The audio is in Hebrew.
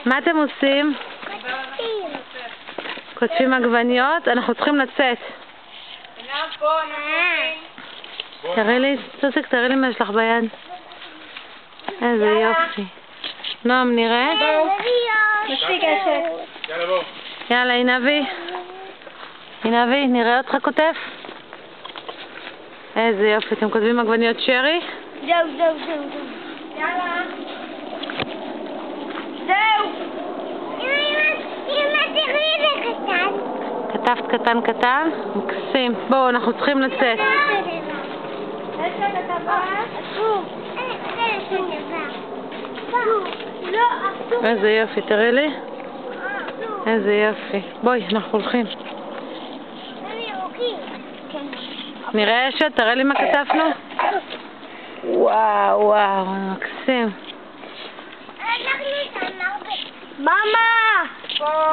מה אתם עושים? קוטפים עגבניות? אנחנו צריכים לצאת. תראי לי, סוסק, תראי לי מה יש לך ביד. איזה יופי. נועם, נראה? מספיק עשר. יאללה, עינבי. עינבי, נראה אותך כותף? איזה יופי, אתם כותבים עגבניות שרי? זהו. יאללה. זהו. אמא, תראי לי קטן. כתבת קטן? מקסים. בואו, אנחנו צריכים לצאת. איזה יופי, תראי לי. איזה יופי. בואי, אנחנו הולכים. נראה אשת, תראה לי מה כתבנו. וואו, מקסים. מאמה! פה.